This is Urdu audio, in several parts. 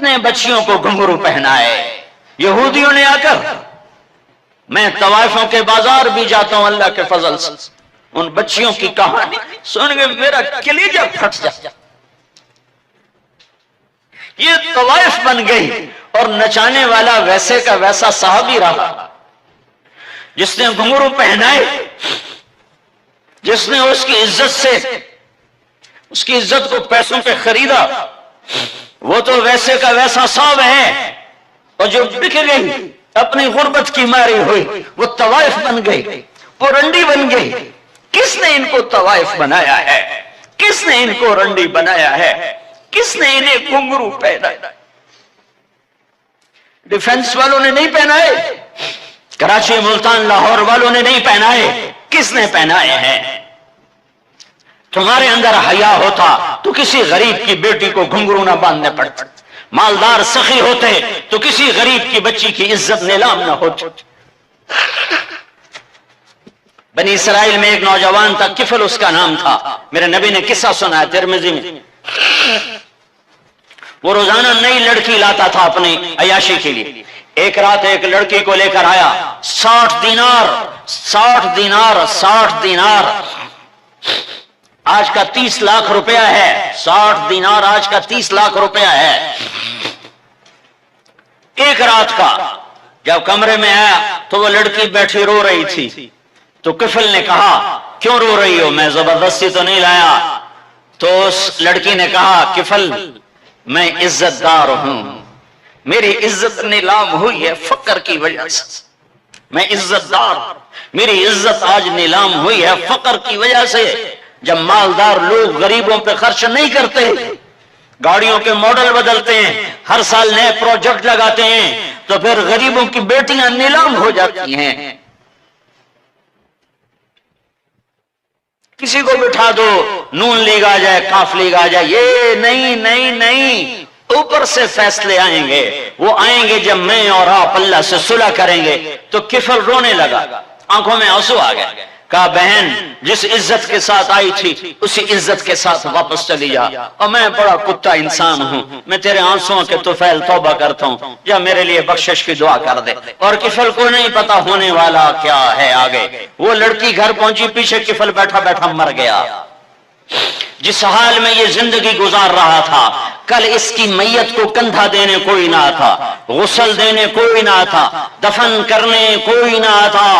کتنے بچیوں کو گھنگرو پہنائے. یہودیوں نے آ کر، میں طوائفوں کے بازار بھی جاتا ہوں اللہ کے فضل سے، ان بچیوں کی کہانی سن کے میرا کلیجہ پھٹ جاتا. یہ طوائف بن گئی اور نچانے والا ویسے کا ویسا صحابی رہا جس نے گھنگرو پہنائے، جس نے اس کی عزت سے، اس کی عزت کو پیسوں پہ خریدا، وہ تو ویسے کا ویسا صاحب ہے. اور جو بک گئی اپنی غربت کی ماری ہوئی، وہ طوائف بن گئی، وہ رنڈی بن گئی. کس نے ان کو طوائف بنایا ہے؟ کس نے ان کو رنڈی بنایا ہے؟ کس نے انہیں گھنگرو پہنایا؟ ڈیفنس والوں نے نہیں پہنائے، کراچی، ملتان، لاہور والوں نے نہیں پہنائے. کس نے پہنائے ہیں؟ تمہارے اندر حیا ہوتا تو کسی غریب کی بیٹی کو گھنگرو نہ باندھنے پڑتے، مالدار سخی ہوتے تو کسی غریب کی بچی کی عزت نیلام نہ ہوتی. بنی اسرائیل میں ایک نوجوان تھا، کفل اس کا نام تھا. میرے نبی نے قصہ سنا ہے ترمذی میں. وہ روزانہ نئی لڑکی لاتا تھا اپنی عیاشی کے لیے. ایک رات ایک لڑکی کو لے کر آیا، 60 دینار آج کا 30 لاکھ روپیہ ہے. 60 دینار آج کا 30 لاکھ روپیہ ہے. ایک رات کا جب کمرے میں آیا تو وہ لڑکی بیٹھی رو رہی تھی. تو کفل نے کہا کیوں رو رہی ہو؟ میں زبردستی تو نہیں لایا. تو اس لڑکی نے کہا کفل میں عزت دار ہوں، میری عزت نیلام ہوئی ہے فقر کی وجہ سے. میں عزت دار، میری عزت آج نیلام ہوئی ہے فقر کی وجہ سے. جب مالدار لوگ غریبوں پہ خرچ نہیں کرتے، گاڑیوں کے ماڈل بدلتے ہیں، ہر سال نئے پروجیکٹ لگاتے ہیں، تو پھر غریبوں کی بیٹیاں نیلام ہو جاتی ہیں. کسی کو بٹھا دو، نون لیگ آ جائے، کاف لیگ آ جائے، یہ نہیں، اوپر سے فیصلے آئیں گے. وہ آئیں گے جب میں اور آپ اللہ سے صلح کریں گے. تو کفل رونے لگا، آنکھوں میں آنسو آ گئے. کہا بہن جس عزت کے ساتھ آئی تھی اسی عزت کے ساتھ واپس چلی جا. اور میں بڑا کتا انسان ہوں، میں تیرے آنسوؤں کے طفیل توبہ کرتا ہوں، یا میرے لیے بخشش کی دعا کر دے. اور کفل کو نہیں پتا ہونے والا کیا ہے آگے. وہ لڑکی گھر پہنچی، پیچھے کفل بیٹھا بیٹھا مر گیا. جس حال میں یہ زندگی گزار رہا تھا، کل اس کی میت کو کندھا دینے کوئی نہ تھا، غسل دینے کوئی نہ تھا، دفن کرنے کوئی نہ تھا.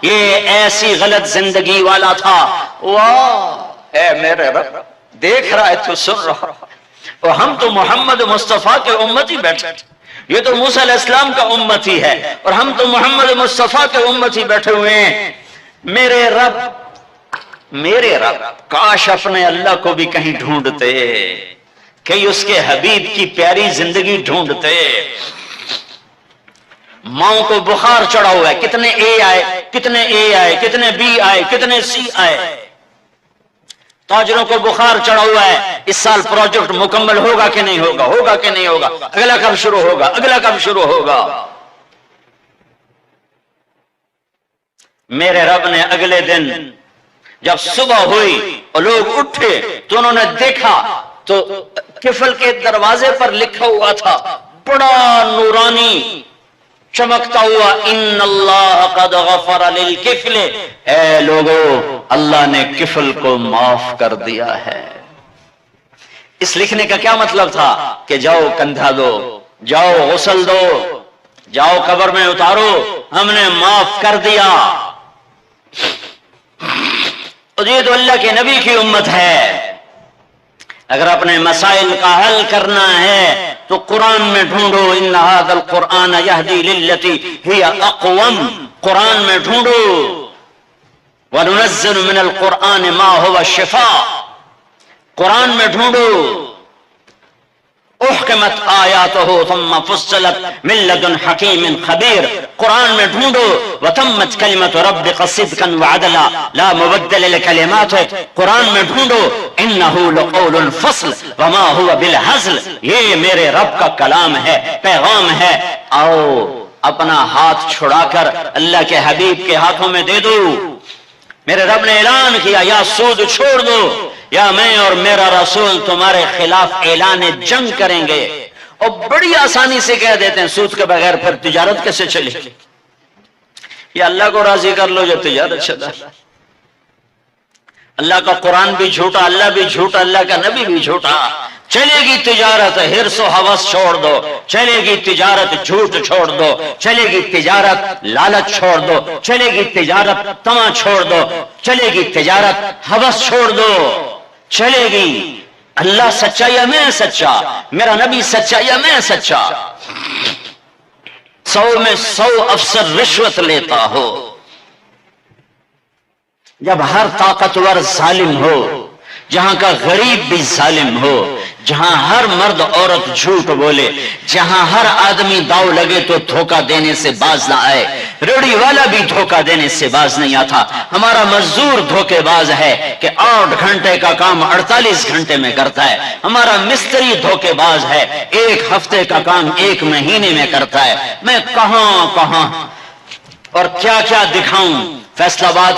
یہ ایسی غلط زندگی والا تھا. واہ اے میرے رب، دیکھ رہا ہے تو سن رہا. اور ہم تو محمد مصطفیٰ کے امتی بیٹھے، یہ تو موسیٰ علیہ السلام کا امتی ہے، اور ہم تو محمد مصطفیٰ کے امتی بیٹھے ہوئے ہیں. میرے رب کاش اپنے اللہ کو بھی کہیں ڈھونڈتے، کہیں اس کے حبیب کی پیاری زندگی ڈھونڈتے. ماؤں کو بخار چڑھا ہوا ہے، کتنے اے آئے، کتنے بی آئے، کتنے سی آئے. تاجروں کو بخار چڑھا ہوا ہے، اس سال پروجیکٹ مکمل ہوگا کہ نہیں ہوگا، اگلا کب شروع ہوگا. میرے رب نے اگلے دن جب صبح ہوئی اور لوگ اٹھے تو انہوں نے دیکھا تو کفل کے دروازے پر لکھا ہوا تھا بڑا نورانی چمکتا ہوا، ان اللہ قد غفر للکفل. اے لوگو، اللہ نے کفل کو معاف کر دیا ہے. اس لکھنے کا کیا مطلب تھا؟ کہ جاؤ کندھا دو، جاؤ غسل دو، جاؤ قبر میں اتارو، ہم نے معاف کر دیا. یہ تو اللہ کے نبی کی امت ہے. اگر اپنے مسائل کا حل کرنا ہے تو قرآن میں ڈھونڈو، ان ھذا القرآن یہدی للتی ہی اقوم. قرآن میں ڈھونڈو، وننزل من القرآن ما هو شفاء. قرآن میں ڈھونڈو، احکمت آیاتہ ثم فصلت من لدن حکیم خبیر. قرآن میں ڈھونڈو، وتمت کلمت ربک صدقا وعدلا لا مبدل لکلماتہ. قرآن میں ڈھونڈو، انہ لقول الفصل وما هو بالہزل. یہ میرے رب کا کلام ہے، پیغام ہے. آؤ اپنا ہاتھ چھڑا کر اللہ کے حبیب کے ہاتھوں میں دے دو. میرے رب نے اعلان کیا، یا سود چھوڑ دو یا میں اور میرا رسول تمہارے خلاف اعلان جنگ کریں گے. اور بڑی آسانی سے کہہ دیتے ہیں سود کے بغیر پھر تجارت کیسے چلے؟ یا اللہ کو راضی کر لو جو تجارت چلا۔ اللہ کا قرآن بھی جھوٹا، اللہ بھی جھوٹا، اللہ کا نبی بھی جھوٹا۔ چلے گی تجارت ہرس و ہوس چھوڑ دو، چلے گی تجارت جھوٹ چھوڑ دو، چلے گی تجارت لالچ چھوڑ دو، چلے گی تجارت طمع چھوڑ دو، چلے گی تجارت ہوس چھوڑ دو، چلے گی۔ اللہ سچا یا میں سچا، میرا نبی سچا یا میں سچا؟ 100 میں 100 افسر رشوت لیتا ہو، جب ہر طاقتور ظالم ہو، جہاں کا غریب بھی ظالم ہو، جہاں ہر مرد عورت جھوٹ بولے، جہاں ہر آدمی داؤ لگے تو دھوکہ دینے سے باز نہ آئے، ریڑھی والا بھی دھوکہ دینے سے باز نہیں آتا۔ ہمارا مزدور دھوکے باز ہے کہ 8 گھنٹے کا کام 48 گھنٹے میں کرتا ہے، ہمارا مستری دھوکے باز ہے، 1 ہفتے کا کام 1 مہینے میں کرتا ہے۔ میں کہاں اور کیا کیا دکھاؤں۔ فیصل آباد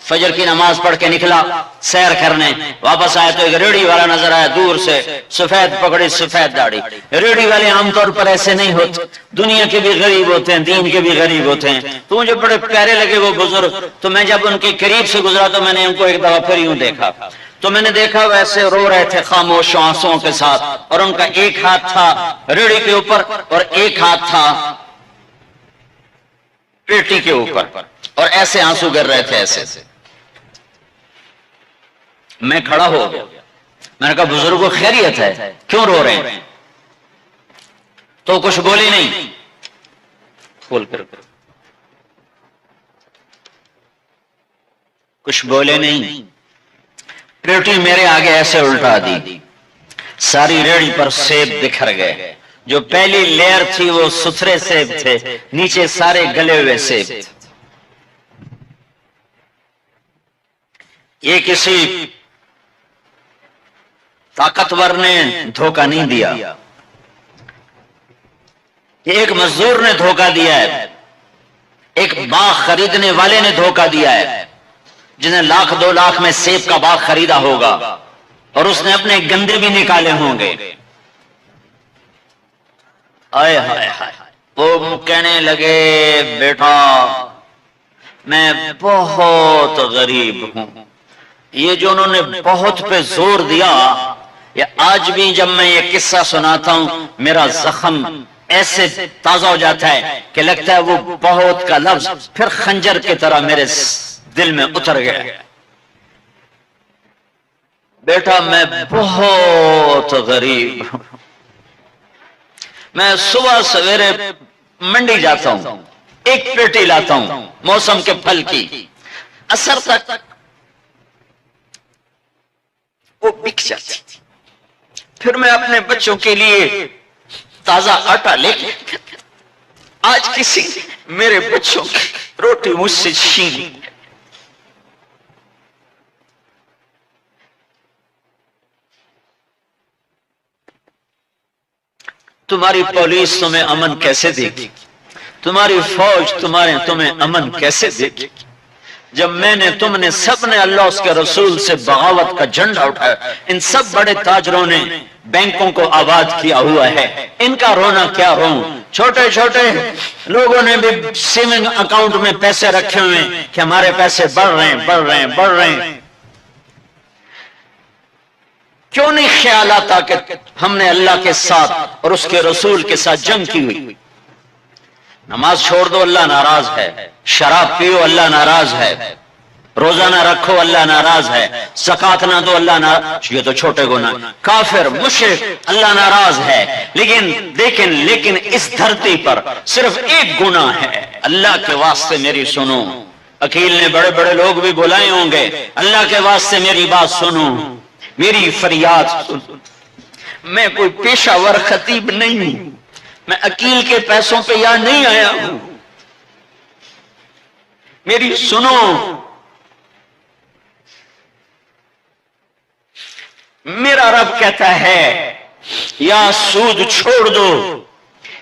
فجر کی نماز پڑھ کے نکلا سیر کرنے، واپس آیا تو ایک ریڑھی والا نظر آیا دور سے، سفید پگڑی سفید داڑھی۔ ریڑھی والے عام طور پر ایسے نہیں ہوتے، دنیا کے بھی غریب ہوتے ہیں، دین کے بھی غریب ہوتے ہیں۔ تو مجھے بڑے پیارے لگے وہ بزرگ، تو میں جب ان کے قریب سے گزرا تو میں نے ان کو ایک دفعہ پھر یوں دیکھا، تو میں نے دیکھا ویسے رو رہے تھے خاموش آنسوؤں کے ساتھ، اور ان کا ایک ہاتھ تھا ریڑھی کے اوپر اور ایک ہاتھ تھا پیٹی کے اوپر، اور ایسے آنسو گر رہے تھے ایسے۔ میں کھڑا ہو گیا، میں نے کہا بزرگوں خیریت ہے، کیوں رو رہے ہیں؟ تو کچھ بولی نہیں، کھول کر کچھ بولے نہیں، پیٹی میرے آگے ایسے الٹا دی، ساری ریڑھی پر سیب بکھر گئے۔ جو پہلی لیئر تھی وہ ستھرے سیب تھے، نیچے سارے گلے ہوئے سیب تھے۔ یہ کسی طاقتور نے دھوکہ نہیں دیا، یہ ایک مزدور نے دھوکہ دیا ہے، ایک باغ خریدنے والے نے دھوکہ دیا ہے، جنہیں 1,00,000 2 لاکھ میں سیب کا باغ خریدا ہوگا اور اس نے اپنے گندے بھی نکالے ہوں گے۔ آئے ہائے ہائے، وہ کہنے لگے بیٹا میں بہت غریب ہوں۔ یہ جو انہوں نے بہت پہ زور دیا، یہ آج بھی جب میں یہ قصہ سناتا ہوں میرا زخم ایسے تازہ ہو جاتا ہے کہ لگتا ہے وہ بہت کا لفظ پھر خنجر کی طرح میرے دل میں اتر گیا۔ بیٹا میں بہت غریب ہوں، میں صبح سویرے منڈی جاتا ہوں، ایک پیٹی لاتا ہوں موسم کے پھل کی، عصر تک وہ بک جاتی، پھر میں اپنے بچوں کے لیے تازہ آٹا لے کے، آج کسی میرے بچوں کی روٹی مجھ سے چھین لی۔ تمہاری پولیس تمہیں امن کیسے دے گی؟ تمہاری فوج تمہیں امن کیسے دے گی؟ جب میں نے تم نے سب نے اللہ اس کے رسول سے بغاوت کا جھنڈا اٹھایا، ان سب بڑے تاجروں نے بینکوں کو آباد کیا ہوا ہے، ان کا رونا کیا روں؟ چھوٹے چھوٹے لوگوں نے بھی سیونگ اکاؤنٹ میں پیسے رکھے ہوئے کہ ہمارے پیسے بڑھ رہے ہیں۔ کیوں نہیں خیال آتا کہ ہم نے اللہ کے ساتھ اور اس کے رسول کے ساتھ جنگ کی ہوئی؟ نماز چھوڑ دو اللہ ناراض ہے، شراب پیو اللہ ناراض ہے، روزہ نہ رکھو اللہ ناراض ہے، زکات نہ دو اللہ ناراض، یہ تو چھوٹے گناہ، کافر مشرک اللہ ناراض ہے، لیکن اس دھرتی پر صرف ایک گناہ ہے۔ اللہ کے واسطے میری سنو، عقیل نے بڑے بڑے لوگ بھی بلائے ہوں گے، اللہ کے واسطے میری بات سنو، میری فریاد سنو۔ میں کوئی پیشہ ور خطیب نہیں ہوں، میں عقیل کے پیسوں پہ یہاں نہیں آیا ہوں، میری سنو۔ میرا رب کہتا ہے یا سود چھوڑ دو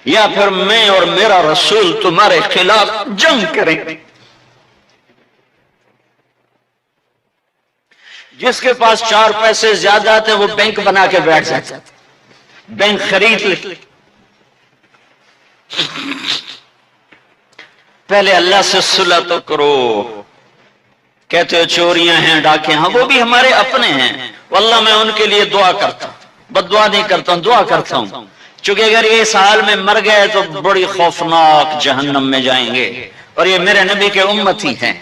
یا پھر میں اور میرا رسول تمہارے خلاف جنگ کریں گے۔ جس کے پاس 4 پیسے زیادہ تھے وہ بینک بنا کے بیٹھ جاتا، بینک خرید لے، پہلے اللہ سے صلح تو کرو. کہتے ہو چوریاں ہیں، ڈاکے ہیں، وہ بھی ہمارے اپنے ہیں. واللہ میں ان کے لیے دعا کرتا ہوں، بد دعا نہیں کرتا ہوں، دعا کرتا ہوں. چونکہ اگر یہ اس حال میں مر گئے تو بڑی خوفناک جہنم میں جائیں گے، اور یہ میرے نبی کے امتی ہیں.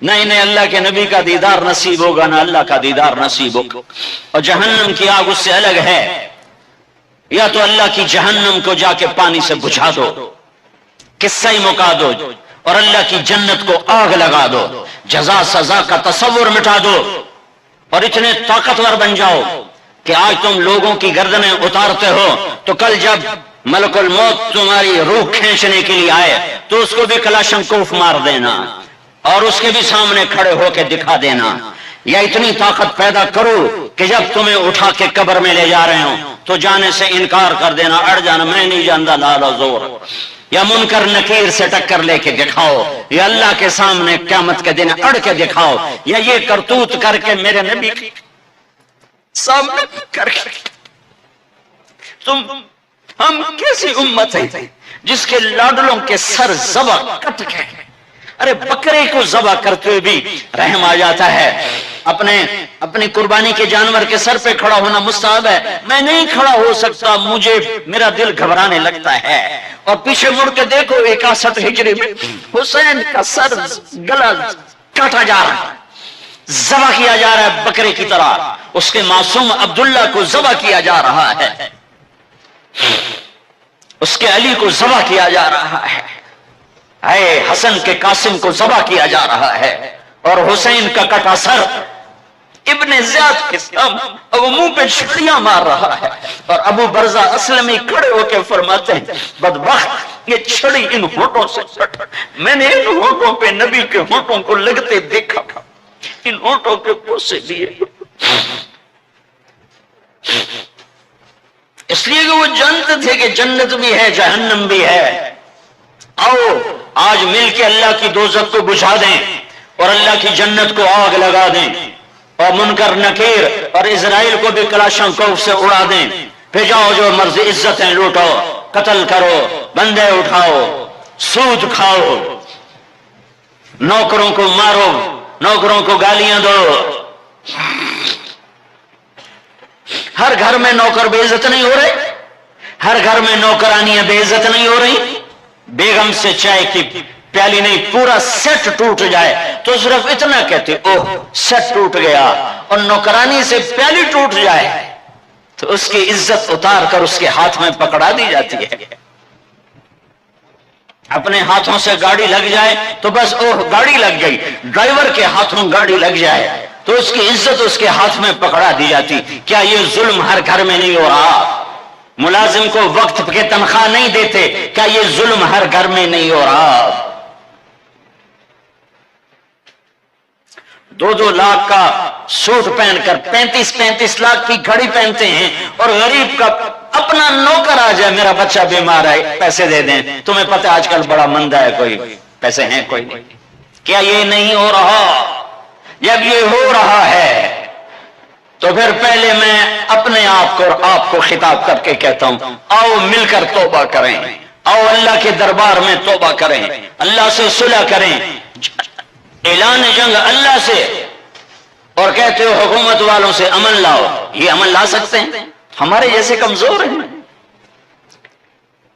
نہ انہیں اللہ کے نبی کا دیدار نصیب ہوگا، نہ اللہ کا دیدار نصیب ہوگا. اور جہنم کی آگ اس سے الگ ہے. یا تو اللہ کی جہنم کو جا کے پانی سے بجھا دو، قصہ ہی مکا دو، اور اللہ کی جنت کو آگ لگا دو، جزا سزا کا تصور مٹا دو، اور اتنے طاقتور بن جاؤ کہ آج تم لوگوں کی گردنیں اتارتے ہو تو کل جب ملک الموت تمہاری روح کھینچنے کے لیے آئے تو اس کو بھی کلاشنکوف مار دینا اور اس کے بھی سامنے کھڑے ہو کے دکھا دینا. یا اتنی طاقت پیدا کرو کہ جب تمہیں اٹھا کے قبر میں لے جا رہے ہوں تو جانے سے انکار کر دینا، اڑ جانا، میں نہیں جانتا لالا زور. یا منکر نکیر سے ٹکر لے کے دکھاؤ، یا اللہ کے سامنے قیامت کے دن اڑ کے دکھاؤ، یا یہ کرتوت کر کے میرے نبی سامنے کر کے. ہم کیسی امت ہے جس کے لاڈلوں کے سر ذبح کٹ گئے. ارے بکرے کو ذبح کرتے ہوئے بھی رحم آ جاتا ہے. اپنی قربانی کے جانور کے سر پہ کھڑا ہونا مستحب ہے. میں نہیں کھڑا ہو سکتا، مجھے میرا دل گھبرانے لگتا ہے. اور پیچھے مڑ کے دیکھو 61 ہجری میں حسین کا سر گلا کاٹا جا رہا ہے، ذبح کیا جا رہا ہے بکرے کی طرح. اس کے معصوم عبداللہ کو ذبح کیا جا رہا ہے، اس کے علی کو ذبح کیا جا رہا ہے، اے حسن کے قاسم کو ذبح کیا جا رہا ہے، اور حسین کا کٹا سر ابن زیاد کے سامنے وہ منہ پہ چھڑیاں مار رہا ہے. اور ابو برزہ اسلمی کھڑے ہو کے فرماتے ہیں بدبخت، یہ چھڑی ان ہونٹوں سے کٹ، میں نے ان ہونٹوں پہ نبی کے ہونٹوں کو لگتے دیکھا، ان ہونٹوں کے پوسے لیے. اس لیے کہ وہ جانتے تھے کہ جنت بھی ہے، جہنم بھی ہے. آؤ آج مل کے اللہ کی دوزخ کو بجھا دیں اور اللہ کی جنت کو آگ لگا دیں، اور منکر نکیر اور اسرائیل کو بھی کلاشنکوف سے اڑا دیں. بھیجاؤ جو مرضی عزتیں لوٹو، قتل کرو، بندے اٹھاؤ، سود کھاؤ، نوکروں کو مارو، نوکروں کو گالیاں دو. ہر گھر میں نوکر بے عزت نہیں ہو رہے، ہر گھر میں نوکرانیاں بے عزت نہیں ہو رہی. بیگم سے چائے کی پیالی نہیں پورا سیٹ ٹوٹ جائے تو صرف اتنا کہتے اوہ سیٹ ٹوٹ گیا، اور نوکرانی سے پیالی ٹوٹ جائے تو اس کی عزت اتار کر اس کے ہاتھ میں پکڑا دی جاتی ہے. اپنے ہاتھوں سے گاڑی لگ جائے تو بس اوہ گاڑی لگ گئی، ڈرائیور کے ہاتھوں گاڑی لگ جائے تو اس کی عزت اس کے ہاتھ میں پکڑا دی جاتی. کیا یہ ظلم ہر گھر میں نہیں ہو رہا؟ ملازم کو وقت کے تنخواہ نہیں دیتے، کیا یہ ظلم ہر گھر میں نہیں ہو رہا؟ 2-2 لاکھ کا سوٹ پہن کر 35 لاکھ کی گھڑی پہنتے ہیں، اور غریب کا اپنا نوکر آ جائے میرا بچہ بیمار ہے پیسے دے دیں. تمہیں پتہ آج کل بڑا مندہ ہے، کوئی پیسے ہیں کوئی نہیں. کیا یہ نہیں ہو رہا؟ جب یہ ہو رہا ہے تو پھر پہلے میں اپنے آپ کو اور آپ کو خطاب کر کے کہتا ہوں آؤ مل کر توبہ کریں، آؤ اللہ کے دربار میں توبہ کریں، اللہ سے صلح کریں. اعلان جنگ اللہ سے، اور کہتے ہو حکومت والوں سے امن لاؤ. یہ امن لا سکتے ہیں؟ ہمارے جیسے کمزور ہیں.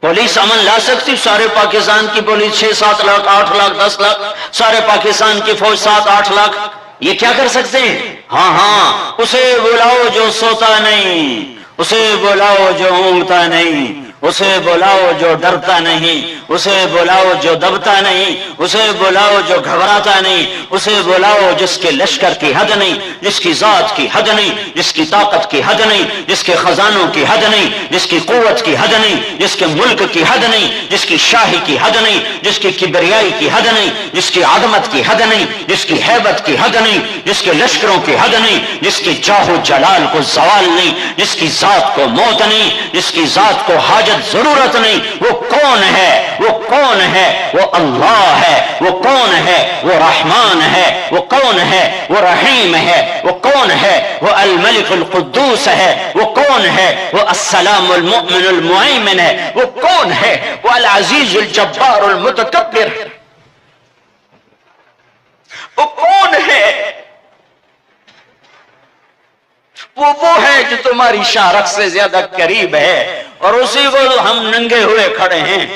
پولیس امن لا سکتی؟ سارے پاکستان کی پولیس 6-7 لاکھ 8 لاکھ 10 لاکھ، سارے پاکستان کی فوج 7-8 لاکھ، یہ کیا کر سکتے ہیں؟ ہاں اسے بلاؤ جو سوتا نہیں، اسے بلاؤ جو اونگتا نہیں، اسے بلاؤ جو ڈرتا نہیں، اسے بلاؤ جو دبتا نہیں، اسے بلاؤ جو گھبراتا نہیں، اسے بلاؤ جس کے لشکر کی حد نہیں، جس کی ذات کی حد نہیں، جس کی طاقت کی حد نہیں، جس کے خزانوں کی حد نہیں، جس کی قوت کی حد نہیں، جس کے ملک کی حد نہیں، جس کی شاہی کی حد نہیں، جس کی کبریائی کی حد نہیں، جس کی عظمت کی حد نہیں، جس کی ہیبت کی حد نہیں، جس کے لشکروں کی حد نہیں، جس کی جاہ و جلال کو زوال نہیں، جس کی ذات کو موت نہیں، جس کی ذات کو حاجت حاجت ضرورت نہیں. وہ کون ہے؟ وہ کون ہے؟ وہ اللہ ہے. وہ کون ہے؟ وہ رحمان ہے. وہ کون ہے؟ وہ رحیم ہے. وہ کون ہے؟ وہ الملک القدوس ہے. وہ کون ہے؟ وہ السلام المؤمن المؤمن ہے. وہ کون ہے؟ وہ العزیز الجبار المتکبر. وہ کون ہے؟ وہ ہے جو تمہاری شارخ سے زیادہ قریب ہے، اور اسی کو ہم ننگے ہوئے کھڑے ہیں.